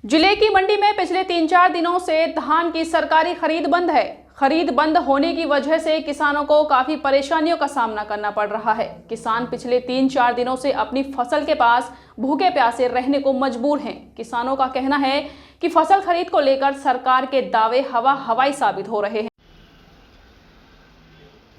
जिले की मंडी में पिछले 3-4 दिनों से धान की सरकारी खरीद बंद है। खरीद बंद होने की वजह से किसानों को काफी परेशानियों का सामना करना पड़ रहा है। किसान पिछले 3-4 दिनों से अपनी फसल के पास भूखे प्यासे रहने को मजबूर हैं। किसानों का कहना है कि फसल खरीद को लेकर सरकार के दावे हवाई साबित हो रहे हैं।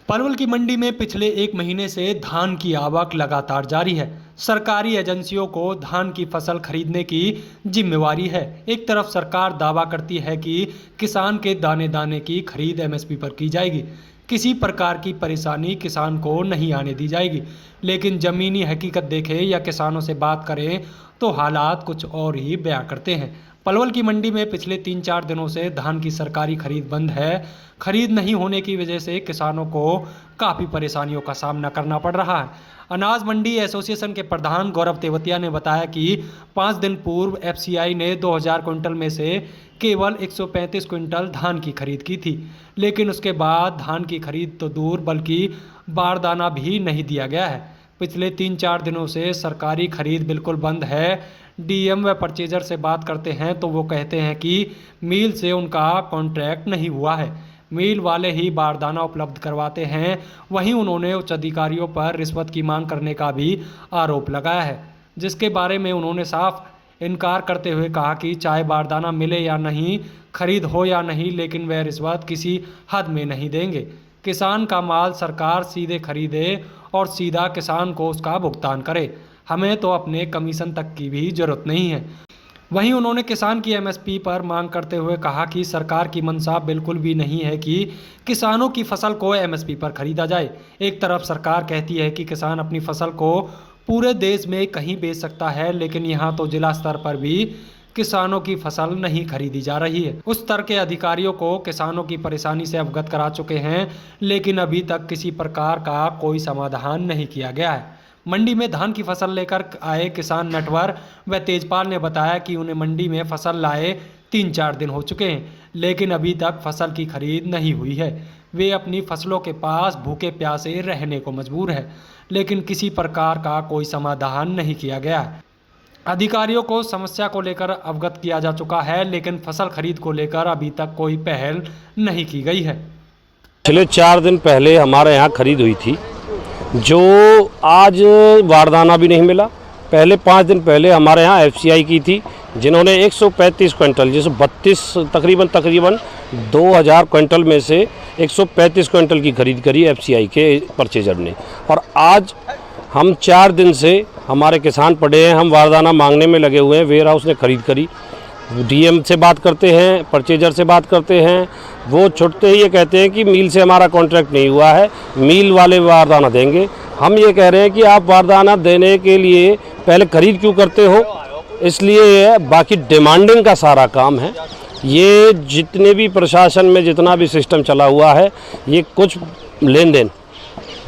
पलवल की मंडी में पिछले 1 महीने से धान की आवक लगातार जारी है। सरकारी एजेंसियों को धान की फसल खरीदने की जिम्मेवारी है। एक तरफ सरकार दावा करती है कि किसान के दाने दाने की खरीद एमएसपी पर की जाएगी, किसी प्रकार की परेशानी किसान को नहीं आने दी जाएगी। लेकिन ज़मीनी हकीकत देखें या किसानों से बात करें तो हालात कुछ और ही बयां करते हैं। पलवल की मंडी में पिछले 3-4 दिनों से धान की सरकारी खरीद बंद है। खरीद नहीं होने की वजह से किसानों को काफ़ी परेशानियों का सामना करना पड़ रहा है। अनाज मंडी एसोसिएशन के प्रधान गौरव तेवतिया ने बताया कि 5 दिन पूर्व एफसीआई ने 2000 क्विंटल में से केवल 135 क्विंटल धान की खरीद की थी, लेकिन उसके बाद धान की खरीद तो दूर बल्कि बारदाना भी नहीं दिया गया है। पिछले 3-4 दिनों से सरकारी खरीद बिल्कुल बंद है। डीएम व परचेजर से बात करते हैं तो वो कहते हैं कि मिल से उनका कॉन्ट्रैक्ट नहीं हुआ है, मिल वाले ही बारदाना उपलब्ध करवाते हैं। वहीं उन्होंने उच्च अधिकारियों पर रिश्वत की मांग करने का भी आरोप लगाया है, जिसके बारे में उन्होंने साफ इनकार करते हुए कहा कि चाहे बारदाना मिले या नहीं, खरीद हो या नहीं, लेकिन वह रिश्वत किसी हद में नहीं देंगे। किसान का माल सरकार सीधे खरीदे और सीधा किसान को उसका भुगतान करे। हमें तो अपने कमीशन तक की भी जरूरत नहीं है। वहीं उन्होंने किसान की एमएसपी पर मांग करते हुए कहा कि सरकार की मंशा बिल्कुल भी नहीं है कि किसानों की फसल को एमएसपी पर खरीदा जाए। एक तरफ सरकार कहती है कि किसान अपनी फसल को पूरे देश में कहीं बेच सकता है, लेकिन यहाँ तो जिला स्तर पर भी किसानों की फसल नहीं खरीदी जा रही है। उस स्तर के अधिकारियों को किसानों की परेशानी से अवगत करा चुके हैं, लेकिन अभी तक किसी प्रकार का कोई समाधान नहीं किया गया है। मंडी में धान की फसल लेकर आए किसान नेटवर्क व तेजपाल ने बताया कि उन्हें मंडी में फसल लाए 3-4 दिन हो चुके हैं, लेकिन अभी तक फसल की खरीद नहीं हुई है। वे अपनी फसलों के पास भूखे प्यासे रहने को मजबूर है, लेकिन किसी प्रकार का कोई समाधान नहीं किया गया है। अधिकारियों को समस्या को लेकर अवगत किया जा चुका है, लेकिन फसल खरीद को लेकर अभी तक कोई पहल नहीं की गई है। पिछले 4 दिन पहले हमारे यहाँ खरीद हुई थी, जो आज बारदाना भी नहीं मिला। पहले 5 दिन पहले हमारे यहाँ एफसीआई की थी, जिन्होंने 135 क्विंटल, जैसे 32 तकरीबन 2000 क्विंटल में से 135 क्विंटल की खरीद करी एफसीआई के परचेजर ने। और आज हम 4 दिन से हमारे किसान पड़े हैं, हम बारदाना मांगने में लगे हुए हैं। वेयर हाउस ने खरीद करी, डीएम से बात करते हैं, परचेजर से बात करते हैं, वो छुटते ही ये कहते हैं कि मिल से हमारा कॉन्ट्रैक्ट नहीं हुआ है, मिल वाले बारदाना देंगे। हम ये कह रहे हैं कि आप बारदाना देने के लिए पहले खरीद क्यों करते हो, इसलिए बाकी डिमांडिंग का सारा काम है। ये जितने भी प्रशासन में जितना भी सिस्टम चला हुआ है, ये कुछ लेन देन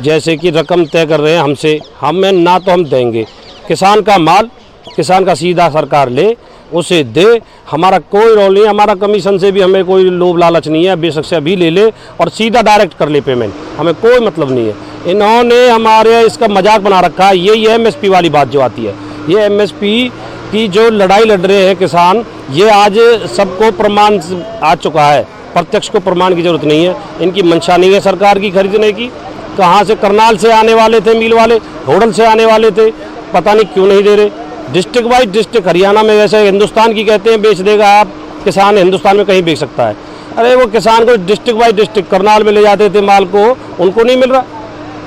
जैसे कि रकम तय कर रहे हैं हमसे, हमें ना तो हम देंगे। किसान का माल किसान का सीधा सरकार ले, उसे दे, हमारा कोई रोल नहीं, हमारा कमीशन से भी हमें कोई लोभ लालच नहीं है। बेशक से अभी ले ले और सीधा डायरेक्ट कर ले पेमेंट, हमें कोई मतलब नहीं है। इन्होंने हमारे इसका मजाक बना रखा है। यही है एमएसपी वाली बात जो आती है। ये एमएसपी की जो लड़ाई लड़ रहे हैं किसान, ये आज सबको प्रमाण आ चुका है, प्रत्यक्ष को प्रमाण की जरूरत नहीं है। इनकी मंशा नहीं है सरकार की खरीदने की। कहाँ से करनाल से आने वाले थे मिल वाले, होडल से आने वाले थे, पता नहीं क्यों नहीं दे रहे। डिस्ट्रिक्ट वाइज डिस्ट्रिक्ट हरियाणा में वैसे हिंदुस्तान की कहते हैं बेच देगा आप, किसान हिंदुस्तान में कहीं बेच सकता है। अरे वो किसान को डिस्ट्रिक्ट वाइज डिस्ट्रिक्ट करनाल में ले जाते थे माल को, उनको नहीं मिल रहा।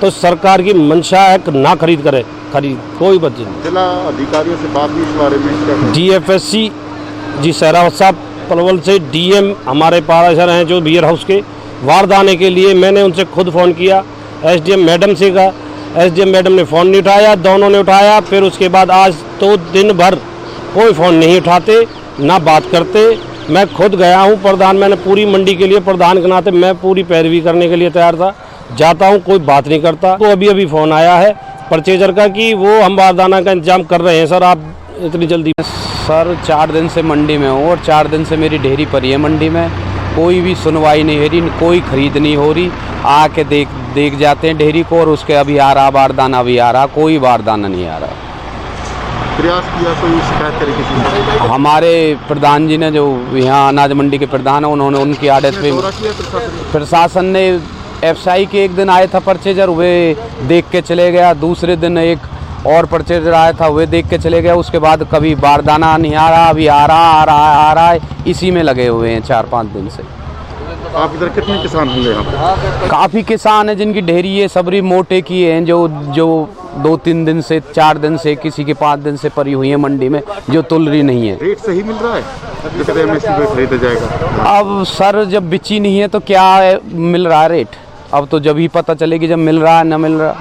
तो सरकार की मंशा है कि ना खरीद करे, खरीद कोई बच्चे नहीं। जिला अधिकारियों से बात भी इस बारे में, डीएफएससी जी सहरावत साहब पलवल से, डीएम हमारे पाराशर हैं जो वेयर हाउस के, बारदाने के लिए मैंने उनसे खुद फ़ोन किया। एसडीएम मैडम से कहा, एसडीएम मैडम ने फ़ोन नहीं उठाया, दोनों ने उठाया। फिर उसके बाद आज तो दिन भर कोई फ़ोन नहीं उठाते, ना बात करते। मैं खुद गया हूँ प्रधान, मैंने पूरी मंडी के लिए प्रधान के नाते मैं पूरी पैरवी करने के लिए तैयार था। जाता हूँ, कोई बात नहीं करता। तो अभी फ़ोन आया है परचेजर का कि वो हम बारदाना का इंतजाम कर रहे हैं सर, आप इतनी जल्दी। सर 4 दिन से मंडी में हूँ और 4 दिन से मेरी ढेरी पड़ी है मंडी में, कोई भी सुनवाई नहीं हो रही, कोई खरीद नहीं हो रही। आके देख जाते हैं ढेरी को और उसके अभी आ रहा बारदाना, अभी आ रहा, कोई बारदाना नहीं आ रहा। प्रयास किया, कोई शिकायत करे किसी ने? हमारे प्रधान जी ने, जो यहाँ अनाज मंडी के प्रधान है, उन्होंने उनकी आदेश पे दौरा किया प्रशासन ने। एफसीआई के एक दिन आया था परचेजर, वे देख के चले गया। दूसरे दिन एक और परचेजर आया था, वे देख के चले गया। उसके बाद कभी बारदाना नहीं आ रहा, अभी आ रहा है, इसी में लगे हुए हैं 4-5 दिन से। आप इधर कितने किसान होंगे यहाँ पे? काफ़ी किसान हैं जिनकी ढेरी है, सबरी मोटे की हैं, जो 2-3 दिन से, 4 दिन से, किसी के 5 दिन से पड़ी हुई है मंडी में, जो तुल रही नहीं है। रेट सही मिल रहा है? कितने एमएसपी पे खरीदा जाएगा? अब सर, जब बिची नहीं है तो क्या मिल रहा है रेट? अब तो जब ही पता चलेगी जब मिल रहा है न मिल रहा।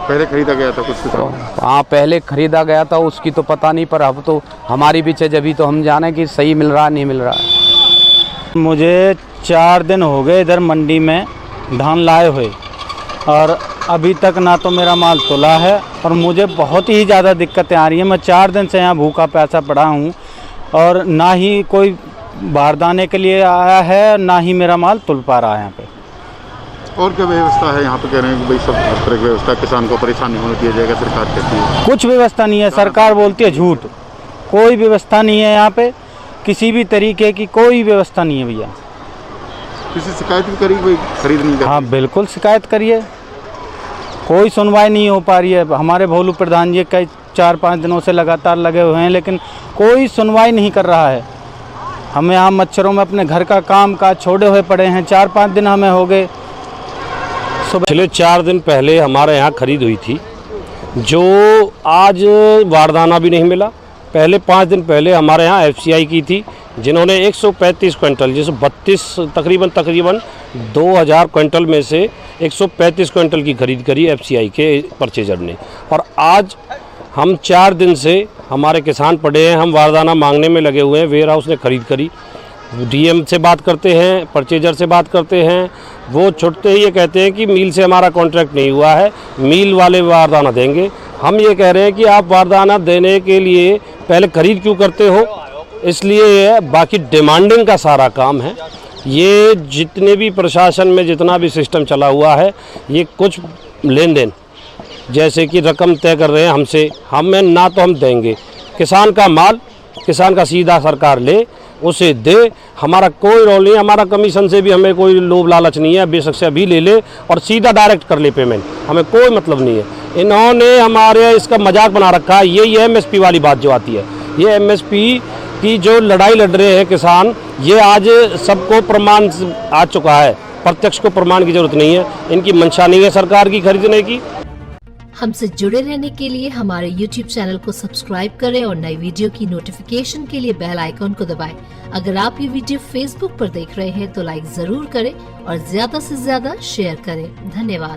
पहले खरीदा गया था कुछ किसान? हाँ, पहले खरीदा गया था, उसकी तो पता नहीं, पर अब तो हमारी बीच है, जब ही तो हम जाने कि सही मिल रहा है नहीं मिल रहा है। मुझे 4 दिन हो गए इधर मंडी में धान लाए हुए, और अभी तक ना तो मेरा माल तुला है, और मुझे बहुत ही ज़्यादा दिक्कतें आ रही हैं। मैं 4 दिन से यहाँ भूखा प्यासा पड़ा हूँ, और ना ही कोई बारदाने के लिए आया है, ना ही मेरा माल तुल पा रहा है यहाँ पे। और क्या व्यवस्था है यहाँ पे? कह रहे हैं कि भाई सब हर तरह की व्यवस्था, किसान को परेशानी होने दिया जाएगा, सरकार कहती है। कुछ व्यवस्था नहीं है, सरकार बोलती है झूठ। कोई व्यवस्था नहीं है यहाँ पे, किसी भी तरीके की कोई व्यवस्था नहीं है भैया। किसी शिकायत भी करी भाई खरीद नहीं कर? हाँ बिल्कुल शिकायत करिए, कोई सुनवाई नहीं हो पा रही है। हमारे भोलू प्रधान जी कई 4-5 दिनों से लगातार लगे हुए हैं, लेकिन कोई सुनवाई नहीं कर रहा है। हमें यहाँ मच्छरों में अपने घर का काम काज छोड़े हुए पड़े हैं। 4-5 दिन हमें हो गए। पिछले 4 दिन पहले हमारे यहाँ खरीद हुई थी, जो आज बारदाना भी नहीं मिला। पहले 5 दिन पहले हमारे यहाँ एफसीआई की थी, जिन्होंने 135 क्विंटल, जैसे 32 तकरीबन 2000 क्विंटल में से 135 क्विंटल की खरीद करी एफसीआई के परचेजर ने। और आज हम 4 दिन से हमारे किसान पड़े हैं, हम बारदाना मांगने में लगे हुए हैं। वेयर हाउस ने खरीद करी, डीएम से बात करते हैं, परचेजर से बात करते हैं, वो छुटते ही ये कहते हैं कि मिल से हमारा कॉन्ट्रैक्ट नहीं हुआ है, मिल वाले बारदाना देंगे। हम ये कह रहे हैं कि आप बारदाना देने के लिए पहले खरीद क्यों करते हो? इसलिए बाकी डिमांडिंग का सारा काम है। ये जितने भी प्रशासन में जितना भी सिस्टम चला हुआ है, ये कुछ लेन देन, जैसे कि रकम तय कर रहे हैं हमसे, हमें ना तो हम देंगे। किसान का माल, किसान का सीधा सरकार ले, उसे दे, हमारा कोई रोल नहीं। हमारा कमीशन से भी हमें कोई लोभ लालच नहीं है, बेशक से अभी ले ले और सीधा डायरेक्ट कर ले पेमेंट, हमें कोई मतलब नहीं है। इन्होंने हमारे इसका मजाक बना रखा है। यही है एमएसपी वाली बात जो आती है। ये एमएसपी की जो लड़ाई लड़ रहे हैं किसान, ये आज सबको प्रमाण आ चुका है, प्रत्यक्ष को प्रमाण की जरूरत नहीं है। इनकी मंशा नहीं है सरकार की खरीदने की। हमसे जुड़े रहने के लिए हमारे YouTube चैनल को सब्सक्राइब करें और नई वीडियो की नोटिफिकेशन के लिए बेल आइकॉन को दबाएं। अगर आप ये वीडियो Facebook पर देख रहे हैं तो लाइक जरूर करें और ज्यादा से ज्यादा शेयर करें। धन्यवाद।